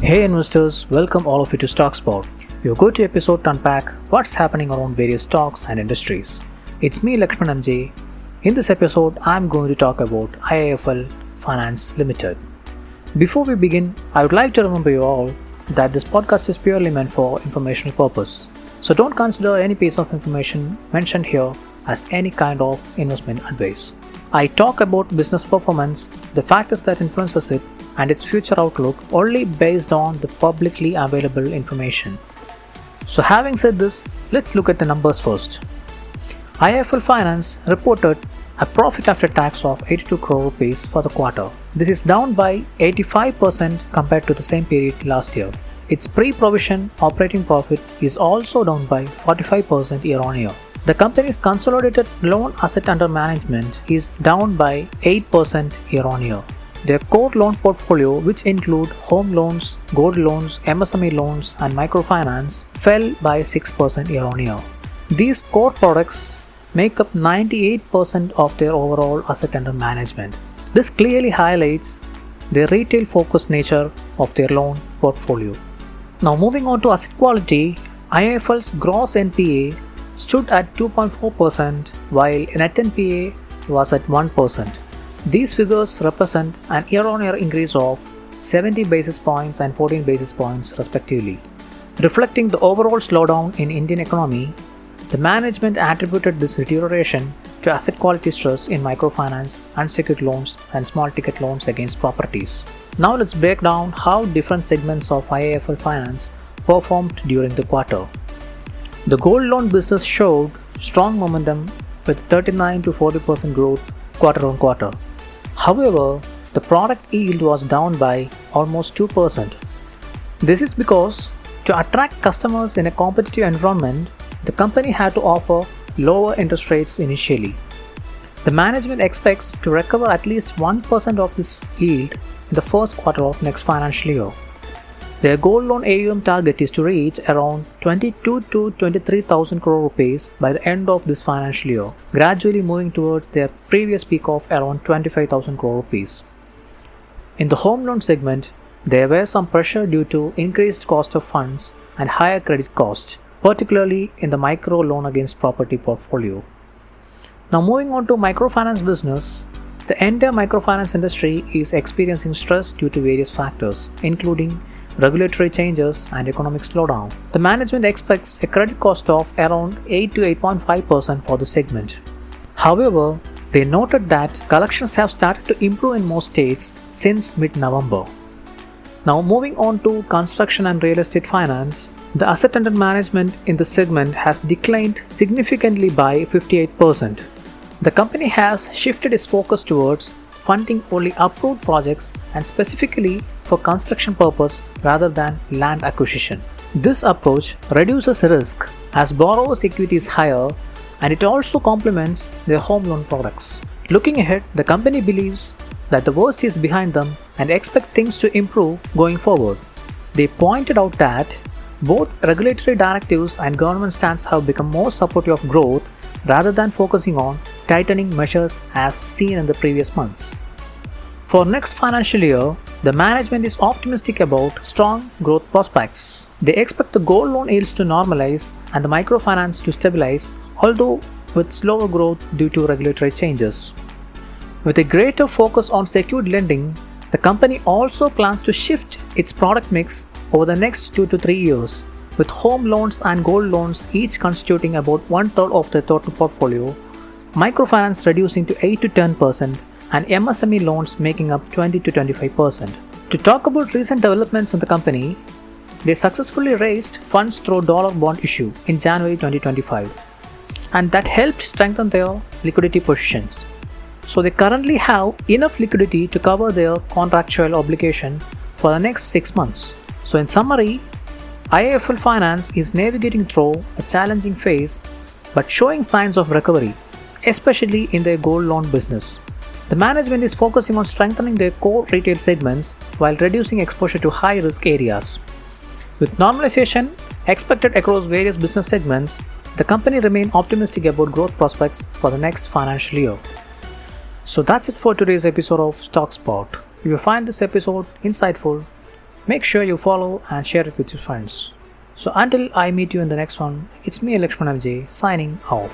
Hey investors, welcome all of you to Stoxpot. Your go-to episode to unpack what's happening around various stocks and industries. It's me LEKSHMAN MJ. In this episode, I'm going to talk about IIFL Finance Limited. Before we begin, I would like to remember you all that this podcast is purely meant for informational purpose. So don't consider any piece of information mentioned here as any kind of investment advice. I talk about business performance, the factors that influences it, and its future outlook only based on the publicly available information. So having said this, let's look at the numbers first. IIFL Finance reported a profit after tax of 82 crore rupees for the quarter. This is down by 85% compared to the same period last year. Its pre-provision operating profit is also down by 45% year-on-year. The company's consolidated loan asset under management is down by 8% year-on-year. Their core loan portfolio, which include home loans, gold loans, MSME loans, and microfinance, fell by 6% year-on-year. These core products make up 98% of their overall asset under management. This clearly highlights the retail-focused nature of their loan portfolio. Now moving on to asset quality, IIFL's gross NPA stood at 2.4% while net NPA was at 1%. These figures represent an year-on-year increase of 70 basis points and 14 basis points respectively. Reflecting the overall slowdown in Indian economy, the management attributed this deterioration to asset quality stress in microfinance, unsecured loans, and small ticket loans against properties. Now let's break down how different segments of IIFL Finance performed during the quarter. The gold loan business showed strong momentum with 39 to 40% growth quarter on quarter. However, the product yield was down by almost 2%. This is because to attract customers in a competitive environment, the company had to offer lower interest rates initially. The management expects to recover at least 1% of this yield in the first quarter of next financial year. Their gold loan AUM target is to reach around 22 to 23,000 crore rupees by the end of this financial year, gradually moving towards their previous peak of around 25,000 crore rupees. In the home loan segment, there were some pressure due to increased cost of funds and higher credit costs, particularly in the micro loan against property portfolio. Now moving on to microfinance business, the entire microfinance industry is experiencing stress due to various factors, including regulatory changes and economic slowdown. The management expects a credit cost of around 8 to 8.5% for the segment. However, they noted that collections have started to improve in most states since mid-November. Now moving on to construction and real estate finance, the asset under management in the segment has declined significantly by 58%. The company has shifted its focus towards funding only approved projects and specifically for construction purpose rather than land acquisition. This approach reduces risk as borrowers' equity is higher and it also complements their home loan products. Looking ahead, the company believes that the worst is behind them and expect things to improve going forward. They pointed out that both regulatory directives and government stance have become more supportive of growth rather than focusing on tightening measures as seen in the previous months. For next financial year, the management is optimistic about strong growth prospects. They expect the gold loan yields to normalize and the microfinance to stabilize, although with slower growth due to regulatory changes. With a greater focus on secured lending, the company also plans to shift its product mix over the next 2 to 3 years, with home loans and gold loans each constituting about 1/3 of the total portfolio, microfinance reducing to 8 to 10%, and MSME loans making up 20 to 25%. To talk about recent developments in the company, they successfully raised funds through dollar bond issue in January 2025, and that helped strengthen their liquidity positions. So they currently have enough liquidity to cover their contractual obligation for the next 6 months. So in summary, IIFL Finance is navigating through a challenging phase but showing signs of recovery, especially in their gold loan business. The management is focusing on strengthening their core retail segments while reducing exposure to high-risk areas. With normalization expected across various business segments, the company remains optimistic about growth prospects for the next financial year. So that's it for today's episode of Stoxpot. If you find this episode insightful, Make sure you follow and share it with your friends. So until I meet you in the next one, it's me LEKSHMAN signing off.